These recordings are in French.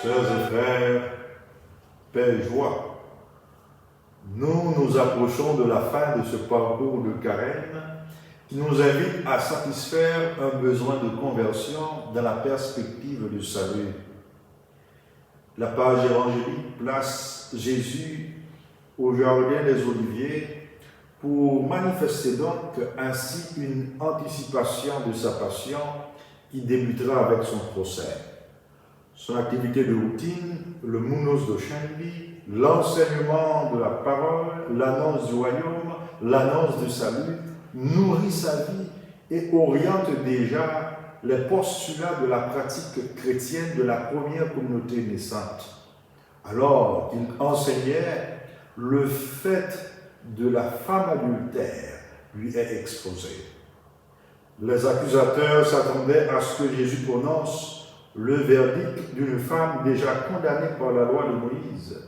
Sœurs et frères, paix et joie, nous nous approchons de la fin de ce parcours de carême qui nous invite à satisfaire un besoin de conversion dans la perspective du salut. La page évangélique place Jésus au jardin des Oliviers pour manifester donc ainsi une anticipation de sa passion qui débutera avec son procès. Son activité de routine, le Mounos Doccendi, l'enseignement de la parole, l'annonce du royaume, l'annonce du salut, nourrit sa vie et oriente déjà les postulats de la pratique chrétienne de la première communauté naissante. Alors qu'il enseignait, le fait de la femme adultère lui est exposé. Les accusateurs s'attendaient à ce que Jésus prononce le verdict d'une femme déjà condamnée par la loi de Moïse,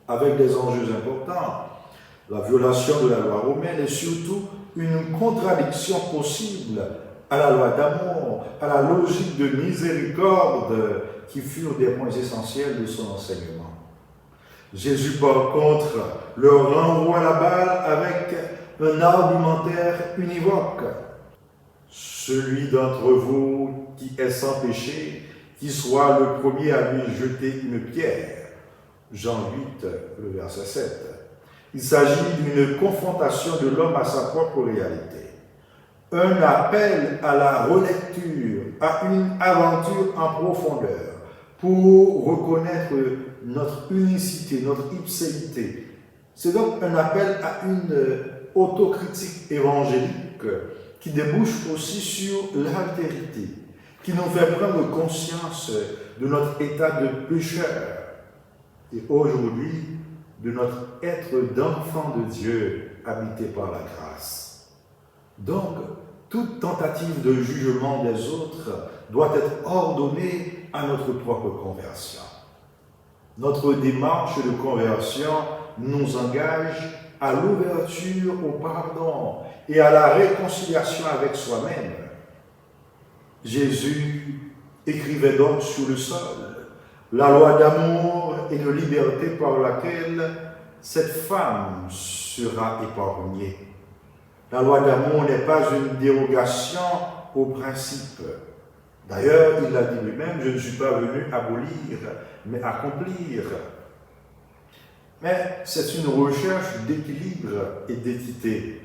avec des enjeux importants, la violation de la loi romaine et surtout une contradiction possible à la loi d'amour, à la logique de miséricorde qui furent des points essentiels de son enseignement. Jésus, par contre, leur renvoie la balle avec un argumentaire univoque. Celui d'entre vous qui est sans péché, qui soit le premier à lui jeter une pierre. Jean 8, le verset 7. Il s'agit d'une confrontation de l'homme à sa propre réalité. Un appel à la relecture, à une aventure en profondeur, pour reconnaître notre unicité, notre ipséité. C'est donc un appel à une autocritique évangélique qui débouche aussi sur l'altérité, qui nous fait prendre conscience de notre état de pécheur et aujourd'hui de notre être d'enfant de Dieu habité par la grâce. Donc, toute tentative de jugement des autres doit être ordonnée à notre propre conversion. Notre démarche de conversion nous engage à l'ouverture au pardon et à la réconciliation avec soi-même. Jésus écrivait donc sur le sol la loi d'amour et de liberté par laquelle cette femme sera épargnée. La loi d'amour n'est pas une dérogation au principe. D'ailleurs, il l'a dit lui-même, je ne suis pas venu abolir, mais accomplir. Mais c'est une recherche d'équilibre et d'équité.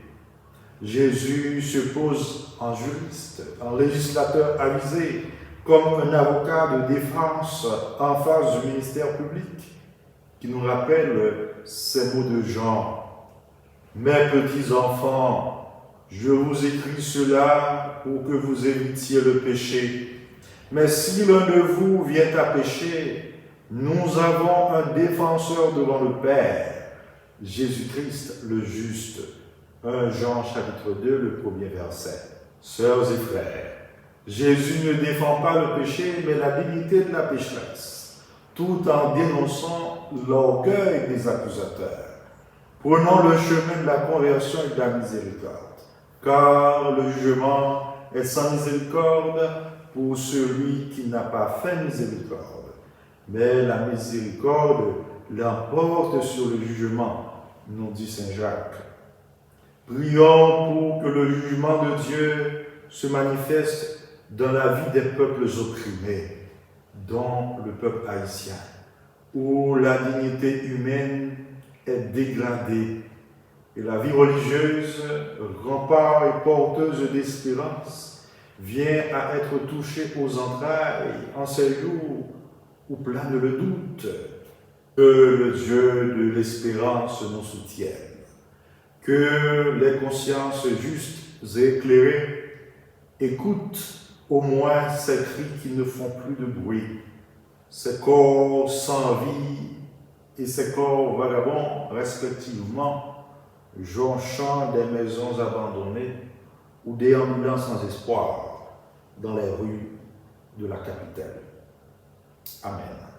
Jésus se pose en juriste, en législateur avisé, comme un avocat de défense en face du ministère public, qui nous rappelle ces mots de Jean. « Mes petits enfants, je vous écris cela pour que vous évitiez le péché. Mais si l'un de vous vient à pécher, nous avons un défenseur devant le Père, Jésus-Christ le juste. » 1 Jean chapitre 2, le premier verset. Sœurs et frères, Jésus ne défend pas le péché, mais la dignité de la pécheresse, tout en dénonçant l'orgueil des accusateurs. Prenons le chemin de la conversion et de la miséricorde, car le jugement est sans miséricorde pour celui qui n'a pas fait miséricorde. Mais la miséricorde l'emporte sur le jugement, nous dit Saint Jacques. Prions pour que le jugement de Dieu se manifeste dans la vie des peuples opprimés, dont le peuple haïtien, où la dignité humaine est dégradée et la vie religieuse, rempart et porteuse d'espérance, vient à être touchée aux entrailles en ces jours où plane le doute. Que le Dieu de l'espérance nous soutienne. Que les consciences justes et éclairées écoutent au moins ces cris qui ne font plus de bruit, ces corps sans vie et ces corps vagabonds respectivement, jonchant des maisons abandonnées ou déambulant sans espoir dans les rues de la capitale. Amen.